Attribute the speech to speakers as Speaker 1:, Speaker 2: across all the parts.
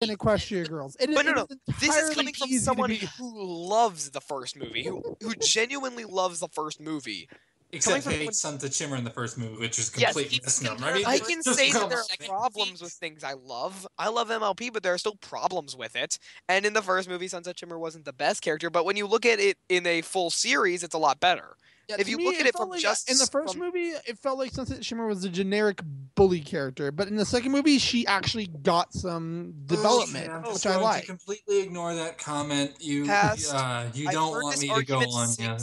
Speaker 1: than Equestria Girls. It
Speaker 2: But no.
Speaker 1: is
Speaker 2: This is
Speaker 1: entirely
Speaker 2: coming from
Speaker 1: easy to
Speaker 2: someone
Speaker 1: be-
Speaker 2: who loves the first movie, who genuinely loves the first movie.
Speaker 3: Except hates Sunset Shimmer in the first movie, which is
Speaker 2: Yes,
Speaker 3: complete misnomer. I mean,
Speaker 2: I can
Speaker 3: just
Speaker 2: say that
Speaker 3: come
Speaker 2: there
Speaker 3: on,
Speaker 2: are
Speaker 3: man.
Speaker 2: problems with things I love. I love MLP, but there are still problems with it. And in the first movie, Sunset Shimmer wasn't the best character, but when you look at it in a full series, it's a lot better.
Speaker 1: Yeah,
Speaker 2: If
Speaker 1: to
Speaker 2: you
Speaker 1: me,
Speaker 2: look at it
Speaker 1: felt
Speaker 2: from
Speaker 1: like,
Speaker 2: just
Speaker 1: in the first movie, it felt like Sunset Shimmer was a generic bully character, but in the second movie, she actually got some development,
Speaker 3: I'm
Speaker 1: which
Speaker 3: just
Speaker 1: I
Speaker 3: going
Speaker 1: like.
Speaker 3: to completely ignore that comment. You
Speaker 2: Past,
Speaker 3: you
Speaker 2: I've
Speaker 3: don't
Speaker 2: heard
Speaker 3: want
Speaker 2: this
Speaker 3: me to go
Speaker 2: argument
Speaker 3: on. Yeah,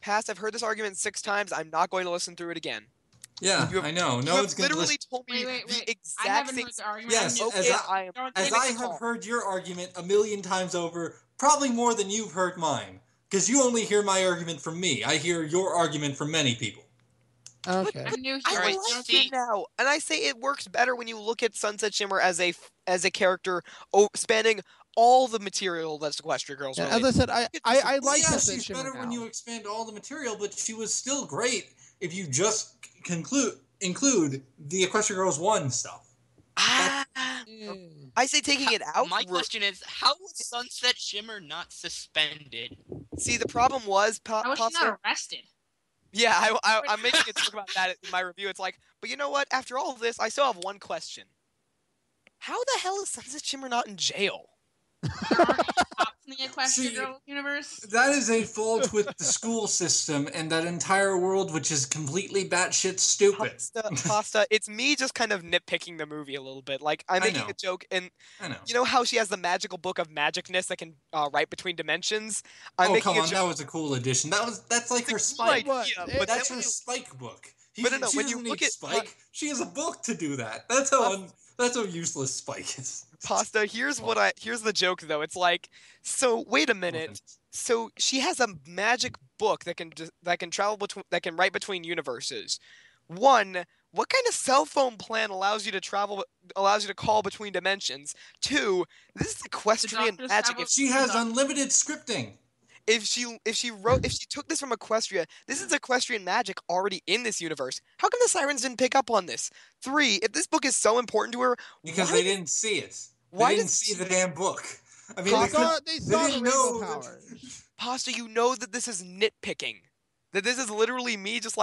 Speaker 2: Past, I've heard this argument 6 times. I'm not going to listen through it again.
Speaker 3: yeah,
Speaker 2: You have,
Speaker 3: I know.
Speaker 2: you
Speaker 3: No
Speaker 2: have
Speaker 3: one's going to
Speaker 2: literally
Speaker 3: listen.
Speaker 2: told me
Speaker 4: Wait.
Speaker 2: the
Speaker 4: I
Speaker 2: exact
Speaker 4: haven't
Speaker 2: same.
Speaker 4: heard the argument.
Speaker 3: Yes,
Speaker 2: Okay,
Speaker 3: as I have heard your argument a million times over, probably more than you've heard mine. Because you only hear my argument from me. I hear your argument from many people.
Speaker 1: Okay.
Speaker 4: I'm new
Speaker 2: I
Speaker 4: here.
Speaker 2: like
Speaker 4: Don't
Speaker 2: it now, and I say it works better when you look at Sunset Shimmer as a character spanning all the material that's Equestria Girls
Speaker 1: Yeah,
Speaker 2: related.
Speaker 1: as I said, I like
Speaker 3: yeah,
Speaker 1: Sunset
Speaker 3: she's
Speaker 1: Shimmer
Speaker 3: better when
Speaker 1: now.
Speaker 3: you expand all the material, but she was still great if you just include the Equestria Girls 1 stuff.
Speaker 2: I say taking it out.
Speaker 5: My question is, how was Sunset Shimmer not suspended?
Speaker 2: See, the problem was
Speaker 4: How was she not arrested?
Speaker 2: Yeah, I'm making a joke about that in my review. It's like, but you know what? After all of this, I still have one question. How the hell is Sunset Shimmer not in jail?
Speaker 4: There aren't any cops in the Equestria Girls universe?
Speaker 3: That is a fault with the school system and that entire world, which is completely batshit stupid.
Speaker 2: Pasta, it's me just kind of nitpicking the movie a little bit. Like, I'm making a joke, and you know how she has the magical book of magicness that can write between dimensions?
Speaker 3: Come on, that was a cool addition. That's like her Spike.
Speaker 2: But
Speaker 3: that's her Spike book.
Speaker 2: But no,
Speaker 3: she
Speaker 2: when
Speaker 3: doesn't
Speaker 2: you look
Speaker 3: need
Speaker 2: at
Speaker 3: Spike, she has a book to do that. That's how useless Spike is.
Speaker 2: Pasta, here's the joke though. It's like, so wait a minute. So she has a magic book that can travel between that can write between universes. One, what kind of cell phone plan allows you to call between dimensions? Two, this is equestrian magic.
Speaker 3: If she has unlimited scripting.
Speaker 2: If she took this from Equestria, this is equestrian magic already in this universe. How come the Sirens didn't pick up on this? 3, if this book is so important to her,
Speaker 3: because they didn't see it. They didn't see the damn book. I mean, they saw the rainbow powers.
Speaker 2: Pasta, you know that this is nitpicking. That this is literally me just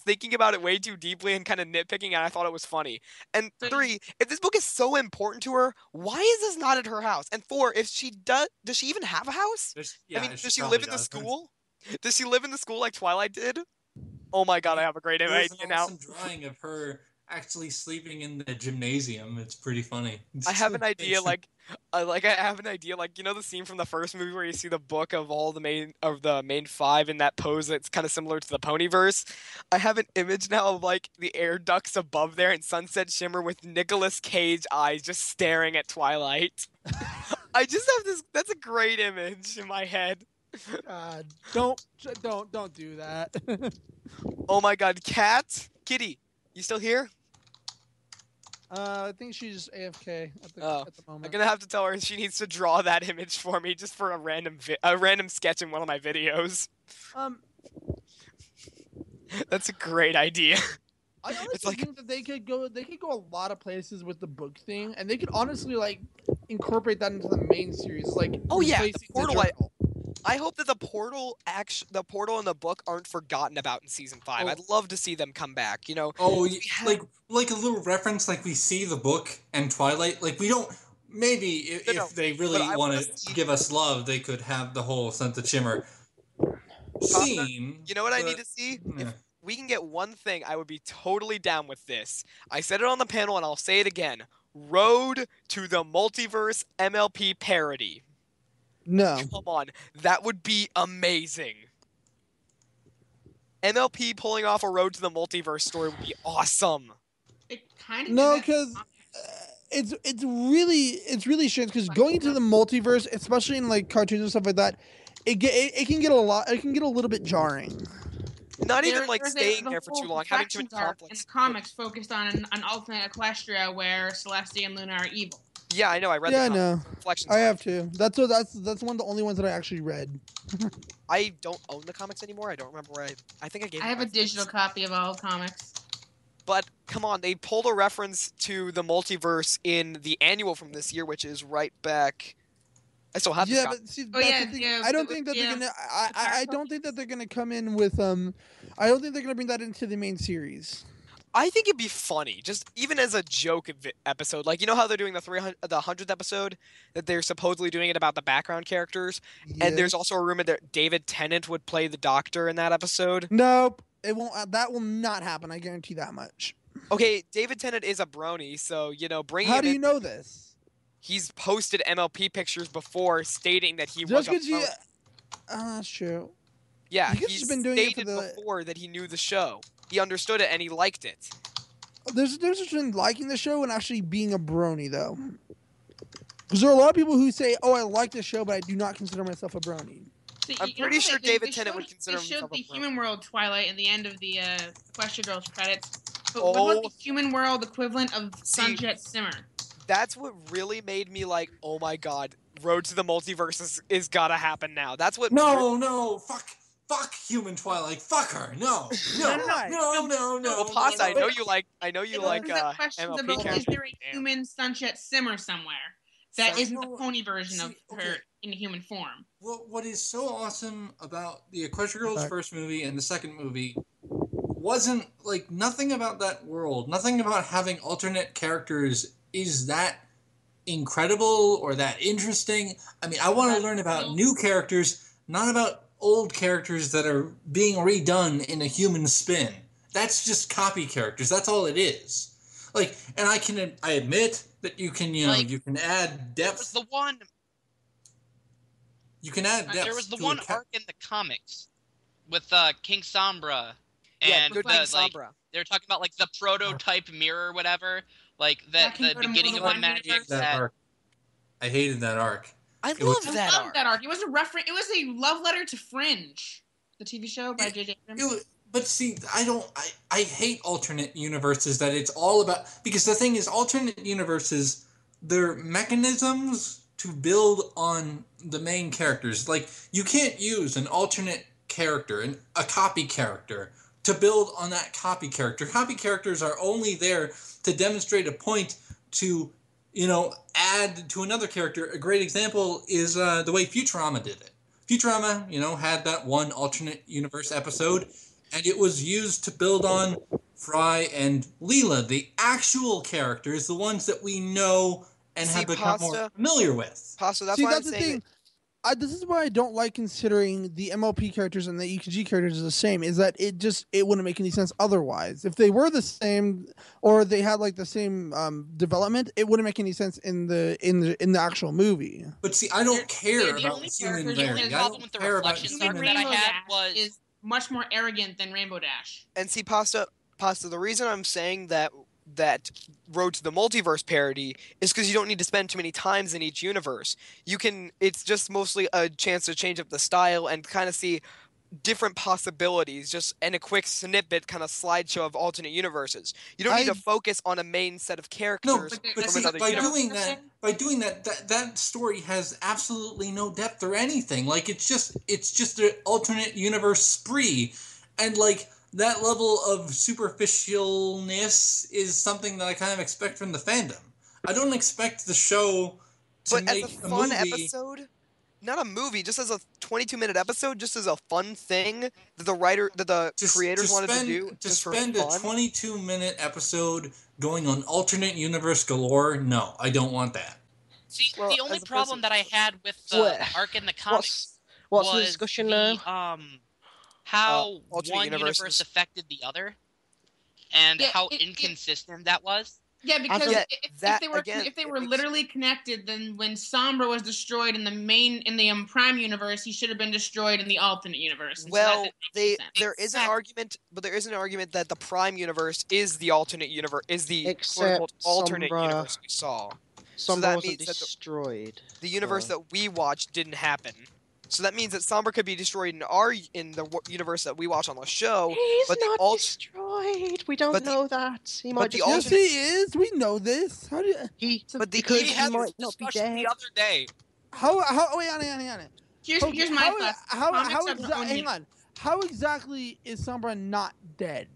Speaker 2: thinking about it way too deeply and kind of nitpicking, and I thought it was funny. And 3, if this book is so important to her, why is this not at her house? And 4, if she does she even have a house? Does she live in the school? Does she live in the school like Twilight did? Oh my god, I have a great idea now.
Speaker 3: There's an awesome drawing of her actually sleeping in the gymnasium. It's pretty funny.
Speaker 2: I have an idea, you know the scene from the first movie where you see the book of all the main 5 in that pose that's kind of similar to the Ponyverse? I have an image now of like the air ducts above there and Sunset Shimmer with Nicolas Cage eyes just staring at Twilight. I just have this. That's a great image in my head.
Speaker 1: God, don't do that.
Speaker 2: Oh my god, Kitty, you still here?
Speaker 1: I think she's AFK at the moment.
Speaker 2: I'm gonna have to tell her she needs to draw that image for me, just for a random sketch in one of my videos. That's a great idea.
Speaker 1: I honestly think that they could go a lot of places with the book thing, and they could honestly incorporate that into the main series.
Speaker 2: The portal. I hope that the portal and the book aren't forgotten about in season 5. I'd love to see them come back. You know.
Speaker 3: Like a little reference, like we see the book and Twilight. Like we don't. Maybe if they really want to give us love, they could have the whole Sunset Shimmer scene.
Speaker 2: You know what I need to see?
Speaker 3: Yeah.
Speaker 2: If we can get one thing, I would be totally down with this. I said it on the panel, and I'll say it again. Road to the Multiverse MLP parody.
Speaker 1: No.
Speaker 2: Come on. That would be amazing. MLP pulling off a Road to the Multiverse story would be awesome.
Speaker 4: It kind of
Speaker 1: no, because it's really strange because going into the multiverse, especially in like cartoons and stuff like that, it can get a little bit jarring.
Speaker 2: Not even staying there for too long, having too many conflicts.
Speaker 4: In the comics, focused on an alternate Equestria where Celestia and Luna are evil.
Speaker 2: Yeah, I know. I read.
Speaker 1: Yeah, I know.
Speaker 2: Reflections.
Speaker 1: I have too. That's one of the only ones that I actually read.
Speaker 2: I don't own the comics anymore. I don't remember where I think I gave.
Speaker 4: I have a digital copy of all comics.
Speaker 2: but come on, they pulled a reference to the multiverse in the annual from this year, which is right back. I still have this
Speaker 1: Yeah,
Speaker 2: copy.
Speaker 1: but see,
Speaker 4: Oh,
Speaker 1: that's
Speaker 4: yeah,
Speaker 1: the thing.
Speaker 4: yeah,
Speaker 1: I don't
Speaker 4: but-
Speaker 1: think that
Speaker 4: yeah.
Speaker 1: they're gonna. I don't think that they're gonna come in with I don't think they're gonna bring that into the main series.
Speaker 2: I think it'd be funny, just even as a joke episode. Like, you know how they're doing the 100th episode, that they're supposedly doing it about the background characters, and there's also a rumor that David Tennant would play the Doctor in that episode.
Speaker 1: Nope, it won't. That will not happen. I guarantee that much.
Speaker 2: Okay, David Tennant is a brony, so bring him
Speaker 1: How do
Speaker 2: in.
Speaker 1: you know this?
Speaker 2: He's posted MLP pictures before stating that he was
Speaker 1: Just
Speaker 2: a
Speaker 1: because you.
Speaker 2: brony.
Speaker 1: That's true.
Speaker 2: Yeah,
Speaker 1: You guys
Speaker 2: he's
Speaker 1: have been doing it for
Speaker 2: stated
Speaker 1: the-
Speaker 2: before that he knew the show. He understood it and he liked it.
Speaker 1: There's a difference between liking the show and actually being a brony, though. Because there are a lot of people who say, "Oh, I like the show, but I do not consider myself a brony."
Speaker 4: See,
Speaker 2: I'm
Speaker 4: you know
Speaker 2: pretty
Speaker 4: how
Speaker 2: sure
Speaker 4: they
Speaker 2: David Tennant would consider
Speaker 4: they showed
Speaker 2: himself a
Speaker 4: the
Speaker 2: pro.
Speaker 4: Human World Twilight at the end of the Question Girls credits. But
Speaker 2: Oh.
Speaker 4: what about the Human World equivalent of
Speaker 2: See,
Speaker 4: Sunjet Simmer?
Speaker 2: That's what really made me like, oh my god, Road to the Multiverse is gotta happen now. That's what.
Speaker 3: No, fuck Human Twilight, fuck her, no.
Speaker 2: Well, Pasta, I know you like
Speaker 4: It brings up questions
Speaker 2: MLP
Speaker 4: about, is
Speaker 2: characters.
Speaker 4: there a
Speaker 2: Damn.
Speaker 4: human Sunjet Simmer somewhere that
Speaker 2: Sun-
Speaker 4: isn't the pony version of
Speaker 3: See,
Speaker 4: her
Speaker 3: okay.
Speaker 4: in human form?
Speaker 3: What is so awesome about the Equestria Girls
Speaker 1: Okay.
Speaker 3: first movie and the second movie wasn't, like, nothing about that world, nothing about having alternate characters is that incredible or that interesting. I mean, I want to learn about new characters, not about old characters that are being redone in a human spin. That's just copy characters. That's all it is. Like, and I admit that you can,
Speaker 5: Like,
Speaker 3: you can add
Speaker 5: There was
Speaker 3: depth.
Speaker 5: the one.
Speaker 3: You can add depth.
Speaker 5: There was the
Speaker 3: to
Speaker 5: one
Speaker 3: a
Speaker 5: arc in the comics with King Sombra,
Speaker 2: Yeah,
Speaker 5: and
Speaker 2: good
Speaker 5: the,
Speaker 2: thing
Speaker 5: like
Speaker 2: Sombra.
Speaker 5: they were talking about like the prototype mirror or whatever, like
Speaker 4: That
Speaker 5: the
Speaker 4: converted
Speaker 5: beginning
Speaker 4: him
Speaker 5: of
Speaker 4: to
Speaker 5: the
Speaker 4: one
Speaker 5: magic
Speaker 4: universe?
Speaker 3: that arc. I hated that arc.
Speaker 2: I
Speaker 3: was-
Speaker 2: love
Speaker 4: I
Speaker 2: that
Speaker 4: love
Speaker 2: arc.
Speaker 4: that arc. It was a reference. It was a love letter to Fringe, the TV show by J.J. Abrams.
Speaker 3: But see, I hate alternate universes that it's all about, because the thing is, alternate universes, they're mechanisms to build on the main characters. Like, you can't use an alternate character, a copy character, to build on that copy character. Copy characters are only there to demonstrate a point to, add to another character. A great example is the way Futurama did it. Futurama, had that one alternate universe episode, and it was used to build on Fry and Leela, the actual characters, the ones that we know and
Speaker 2: See,
Speaker 3: have become more
Speaker 2: Pasta-
Speaker 3: familiar with.
Speaker 2: Pasta, that's
Speaker 1: See,
Speaker 2: why
Speaker 1: that's
Speaker 2: I'm
Speaker 1: the
Speaker 2: saying
Speaker 1: thing. This is why I don't like considering the MLP characters and the EKG characters the same. Is that it wouldn't make any sense otherwise. If they were the same, or they had like the same development, it wouldn't make any sense in the actual movie.
Speaker 3: But see, I don't care
Speaker 4: the
Speaker 3: about
Speaker 4: only
Speaker 3: human
Speaker 4: characters-
Speaker 5: The only
Speaker 3: variant. I
Speaker 5: problem
Speaker 3: don't
Speaker 5: with the
Speaker 3: care about
Speaker 5: reflection
Speaker 3: human
Speaker 5: arc that I
Speaker 4: Rainbow
Speaker 5: had
Speaker 4: Dash
Speaker 5: was
Speaker 4: is much more arrogant than Rainbow Dash.
Speaker 2: And see, Pasta, the reason I'm saying that Road to the Multiverse parody is because you don't need to spend too many times in each universe. It's just mostly a chance to change up the style and kind of see different possibilities, just in a quick snippet kind of slideshow of alternate universes. You don't need to focus on a main set of characters
Speaker 3: No, but
Speaker 2: from
Speaker 3: see,
Speaker 2: another
Speaker 3: by
Speaker 2: universe.
Speaker 3: doing that story has absolutely no depth or anything. Like, it's just an alternate universe spree, and like that level of superficialness is something that I kind of expect from the fandom. I don't expect the show to
Speaker 2: But
Speaker 3: make
Speaker 2: as a fun
Speaker 3: movie.
Speaker 2: episode, not a movie, just as a 22-minute episode, just as a fun thing that the creators wanted to do.
Speaker 3: To
Speaker 2: just for
Speaker 3: spend a
Speaker 2: fun.
Speaker 3: 22-minute episode going on alternate universe galore, no, I don't want that.
Speaker 5: see
Speaker 2: Well,
Speaker 5: the only
Speaker 2: as a
Speaker 5: problem
Speaker 2: person-
Speaker 5: that I had with
Speaker 6: What-
Speaker 5: the arc in the comics
Speaker 6: What's the
Speaker 5: was
Speaker 6: discussion
Speaker 5: the,
Speaker 6: now?
Speaker 5: how
Speaker 2: alternate
Speaker 5: one
Speaker 2: universes.
Speaker 5: universe affected the other, and
Speaker 4: Yeah,
Speaker 5: how
Speaker 4: it-
Speaker 5: inconsistent that was.
Speaker 4: Yeah, because
Speaker 2: Yeah,
Speaker 4: if
Speaker 2: that,
Speaker 4: they were
Speaker 2: again,
Speaker 4: if they
Speaker 2: it
Speaker 4: were
Speaker 2: makes-
Speaker 4: literally connected, then when Sombra was destroyed in the Prime universe, he should have been destroyed in the alternate universe. And so that
Speaker 2: Well,
Speaker 4: didn't make sense.
Speaker 2: there is an argument, but there is an argument that the Prime universe is the alternate universe, is the
Speaker 6: Except
Speaker 2: quote-unquote alternate
Speaker 6: Sombra-
Speaker 2: universe we saw. So
Speaker 6: Sombra
Speaker 2: that
Speaker 6: wasn't
Speaker 2: means that
Speaker 6: destroyed.
Speaker 2: The universe
Speaker 6: so-
Speaker 2: that we watched didn't happen. So that means that Sombra could be destroyed in the universe that we watch on the show.
Speaker 6: He's
Speaker 2: but the
Speaker 6: not
Speaker 2: alt-
Speaker 6: destroyed. We don't
Speaker 2: but the-
Speaker 6: know that. He might
Speaker 2: the
Speaker 6: just
Speaker 1: Yes,
Speaker 2: alternate-
Speaker 1: he is. We know this. How do you?
Speaker 2: But the
Speaker 6: because
Speaker 5: We
Speaker 6: he
Speaker 5: had
Speaker 6: might
Speaker 5: this
Speaker 6: not be
Speaker 5: discussion
Speaker 6: dead.
Speaker 5: the other day.
Speaker 1: How? Wait, Anna.
Speaker 4: Here's
Speaker 1: Okay,
Speaker 4: my
Speaker 1: how,
Speaker 4: thoughts.
Speaker 1: how
Speaker 4: Comics have their own
Speaker 1: hang on. How exactly is Sombra not dead?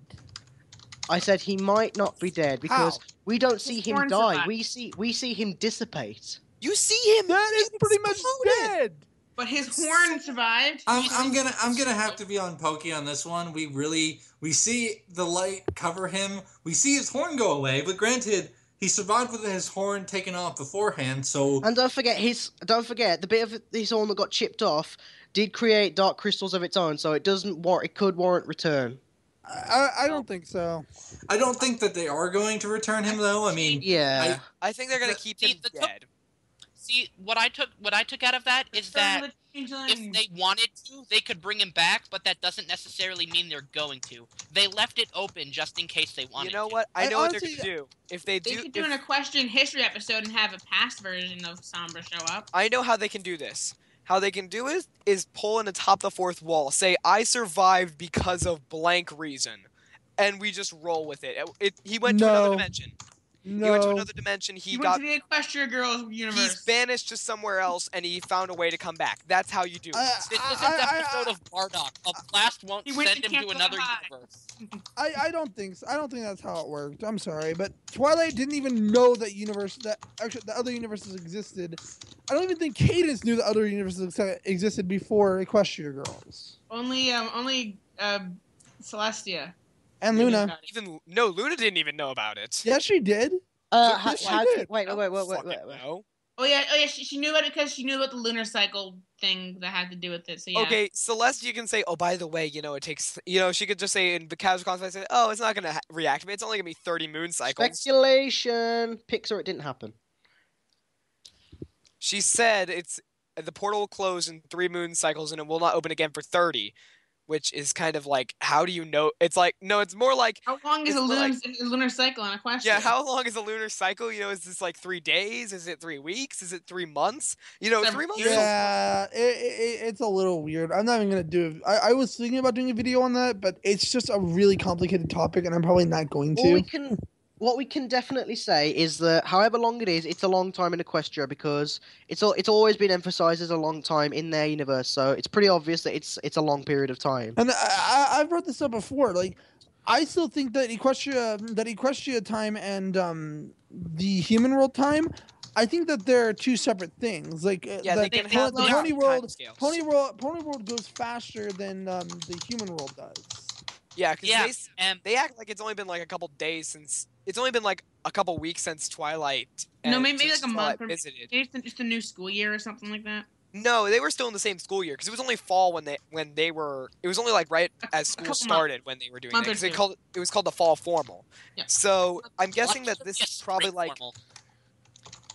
Speaker 6: I said he might not be dead because we don't see him
Speaker 4: horn
Speaker 6: die.
Speaker 4: survived.
Speaker 6: We see him dissipate.
Speaker 2: You see him.
Speaker 1: That is pretty much
Speaker 2: exploded.
Speaker 1: dead.
Speaker 4: But his horn survived.
Speaker 3: I'm gonna have to be on Pokey on this one. We see the light cover him. We see his horn go away, but granted, he survived with his horn taken off beforehand. So
Speaker 6: And don't forget the bit of his horn that got chipped off did create dark crystals of its own, so it could warrant return.
Speaker 1: I don't think so.
Speaker 3: I don't think that they are going to return him, though. I mean,
Speaker 6: Yeah.
Speaker 2: I think they're gonna keep him dead.
Speaker 5: See, what I took out of that is that if they wanted to, they could bring him back, but that doesn't necessarily mean they're going to. They left it open just in case they wanted to.
Speaker 2: You know what? I know what they're gonna do. If they do,
Speaker 4: could do an Equestrian history episode and have a past version of Sombra show up.
Speaker 2: I know how they can do this. How they can do it is pull in the top of the fourth wall. Say, I survived because of blank reason. And we just roll with it. He went to another dimension.
Speaker 1: No.
Speaker 2: He went to another dimension.
Speaker 4: He went to the Equestria Girls universe.
Speaker 2: He's banished to somewhere else, and he found a way to come back. That's how you do it.
Speaker 5: This is an episode of Bardock. A blast won't send him to another universe.
Speaker 1: I don't think so. I don't think that's how it worked. I'm sorry, but Twilight didn't even know that the other universes existed. I don't even think Cadence knew the other universes existed before Equestria Girls.
Speaker 4: Only Celestia.
Speaker 1: And Luna.
Speaker 2: Luna didn't even know about it.
Speaker 1: Yeah, she did.
Speaker 6: Wait.
Speaker 4: Oh yeah. She knew about it because she knew about the lunar cycle thing that had to do with it. So yeah.
Speaker 2: Okay, Celeste, you can say, oh, by the way, it takes, she could just say in the casual context, oh, it's not gonna reactivate. It's only gonna be 30 moon cycles.
Speaker 6: Speculation. Pixar, it didn't happen.
Speaker 2: She said the portal will close in 3 moon cycles and it will not open again for 30. Which is kind of like, how do you know? It's like, no, it's more like...
Speaker 4: How long is a lunar cycle on Equestria?
Speaker 2: Yeah, how long is a lunar cycle? Is this like 3 days? Is it 3 weeks? Is it 3 months? 3 months?
Speaker 1: Yeah, it's a little weird. I'm not even going to do it. I was thinking about doing a video on that, but it's just a really complicated topic, and I'm probably not going to.
Speaker 6: What we can definitely say is that however long it is, it's a long time in Equestria because it's always been emphasized as a long time in their universe. So it's pretty obvious that it's a long period of time.
Speaker 1: And I've brought this up before. Like, I still think that Equestria time and the human world time, I think that they're 2 separate things. Like,
Speaker 2: they can have
Speaker 1: the Pony World goes faster than the human world does.
Speaker 2: Yeah, because they act like it's only been like a couple days since. It's only been like a couple weeks since Twilight.
Speaker 4: No, maybe like a month or
Speaker 2: visited.
Speaker 4: Maybe just a new school year or something like that.
Speaker 2: No, they were still in the same school year because it was only fall when they were. It was only like right as school started when they were doing it. Because it was called the fall formal. Yeah. So I'm guessing that this is probably like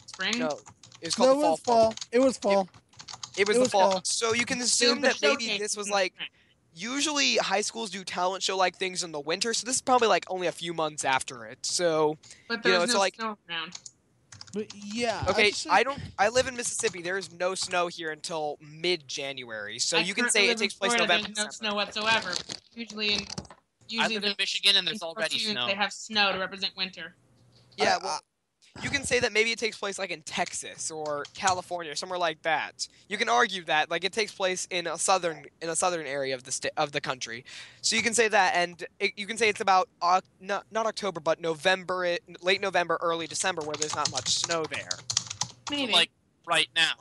Speaker 4: spring.
Speaker 2: No, it was called the fall.
Speaker 1: It was fall.
Speaker 2: It was the fall. So you can assume that maybe this was like. Usually, high schools do talent show-like things in the winter, so this is probably like only a few months after it. So,
Speaker 4: but there's no snow around.
Speaker 1: But yeah.
Speaker 2: Okay, I live in Mississippi. There is no snow here until mid-January, so you can say it takes place November.
Speaker 4: There's no snow whatsoever. Usually
Speaker 5: I live in Michigan, and there's already snow.
Speaker 4: They have snow to represent winter.
Speaker 2: Yeah, well, you can say that maybe it takes place like in Texas or California or somewhere like that. You can argue that like it takes place in a southern area of the country. So you can say that, and you can say it's about not October but November, late November, early December, where there's not much snow there.
Speaker 4: Maybe
Speaker 5: so, like right now.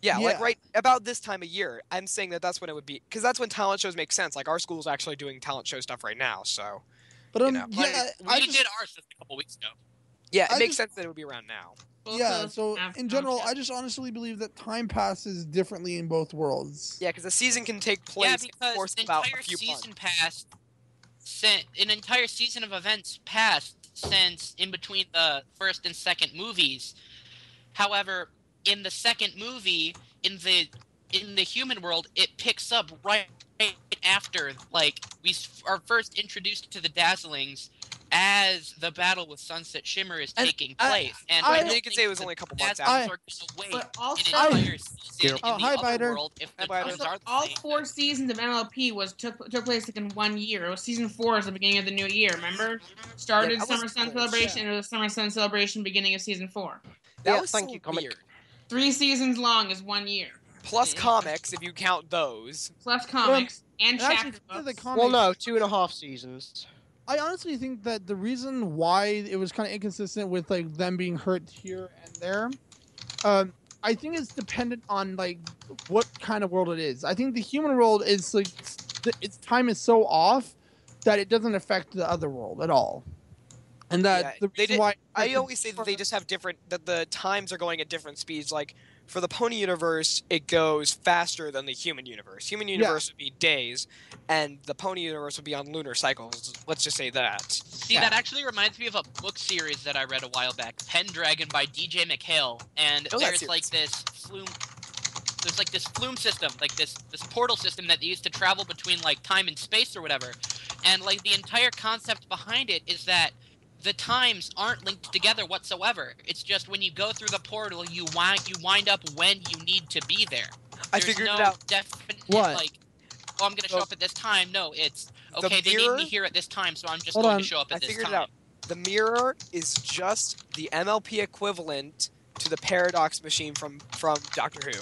Speaker 2: Yeah, like right about this time of year. I'm saying that's when it would be because that's when talent shows make sense. Like our school's actually doing talent show stuff right now. So,
Speaker 1: but
Speaker 5: we did ours just a couple weeks ago.
Speaker 2: Yeah, it makes sense that it would be around now.
Speaker 1: Yeah, so in general, I just honestly believe that time passes differently in both worlds.
Speaker 2: Yeah, because a season can take place
Speaker 5: because
Speaker 2: for about a few months.
Speaker 5: An entire season of events passed since in between the first and second movies. However, in the second movie, in the human world, it picks up right after, like, we are first introduced to the Dazzlings as the battle with Sunset Shimmer is taking place.
Speaker 2: I think you could say it was only a couple months after.
Speaker 4: But also, all 4 seasons of MLP took place like in 1 year. It was season 4 is the beginning of the new year. Remember, started Summer Sun Celebration, and it was Summer Sun Celebration beginning of season 4.
Speaker 2: That was
Speaker 6: thank you, comic.
Speaker 2: Weird.
Speaker 4: 3 seasons long is 1 year.
Speaker 2: Plus comics, if you count those.
Speaker 4: Plus comics and chapter books.
Speaker 6: Well, no, 2.5 seasons.
Speaker 1: I honestly think that the reason why it was kind of inconsistent with like them being hurt here and there, I think it's dependent on like what kind of world it is. I think the human world is like its time is so off that it doesn't affect the other world at all, and that the reason why
Speaker 2: I always say that they just have that the times are going at different speeds. Like for the Pony universe, it goes faster than the human universe. Human universe would be days, and the Pony universe would be on lunar cycles. Let's just say that.
Speaker 5: See, that actually reminds me of a book series that I read a while back, Pendragon by DJ McHale, and there's like this flume. There's like this flume system, like this portal system that they use to travel between like time and space or whatever, and like the entire concept behind it is that the times aren't linked together whatsoever. It's just when you go through the portal, you wind up when you need to be there.
Speaker 2: I figured it out.
Speaker 5: Definite, like, oh, I'm going to show up at this time. No, it's, okay, they need me here at this time, so I'm just going to show up at this time. I figured it out.
Speaker 2: The mirror is just the MLP equivalent to the paradox machine from Doctor Who.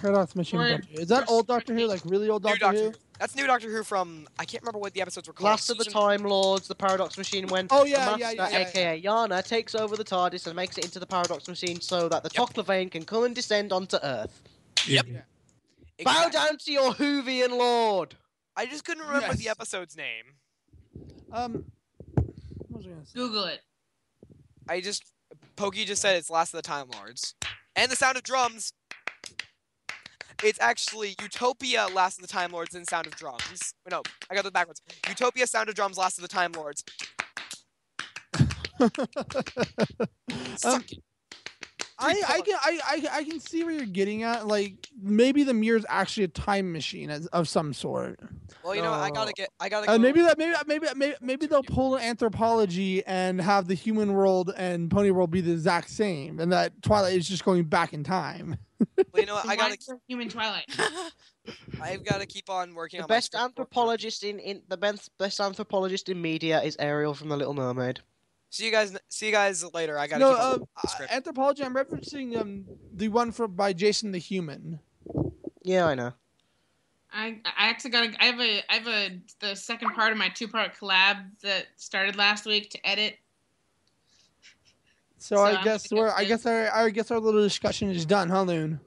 Speaker 1: Paradox machine. Is that old Doctor Who? Like really old Doctor Who?
Speaker 2: That's new Doctor Who from, I can't remember what the episodes were called.
Speaker 6: Last of the Time Lords, the Paradox Machine, when
Speaker 1: the
Speaker 6: Master, aka Yana, takes over the TARDIS and makes it into the Paradox Machine so that the Tockler Vein can come and descend onto Earth.
Speaker 2: Yep.
Speaker 6: Yeah. Bow down to your Whovian Lord!
Speaker 2: I just couldn't remember the episode's name.
Speaker 1: What was I gonna say?
Speaker 4: Google it.
Speaker 2: Pokey just said it's Last of the Time Lords. And the sound of drums! It's actually Utopia, Last of the Time Lords, and Sound of Drums. No, I got that backwards. Utopia, Sound of Drums, Last of the Time Lords.
Speaker 1: I can see where you're getting at. Like maybe the mirror is actually a time machine of some sort.
Speaker 2: Well, you know, I gotta go.
Speaker 1: Maybe they'll pull anthropology and have the human world and Pony World be the exact same, and that Twilight is just going back in time.
Speaker 2: Well, you know what? I gotta
Speaker 4: human Twilight.
Speaker 2: I've got to keep on working on
Speaker 6: the best anthropologist best anthropologist in media is Ariel from The Little Mermaid.
Speaker 2: See you guys later. I gotta keep on the script.
Speaker 1: Anthropology. I'm referencing the one by Jason the Human.
Speaker 6: Yeah, I know.
Speaker 4: I actually I have the second part of my 2-part collab that started last week to edit.
Speaker 1: So I guess our little discussion is done, huh, Loon?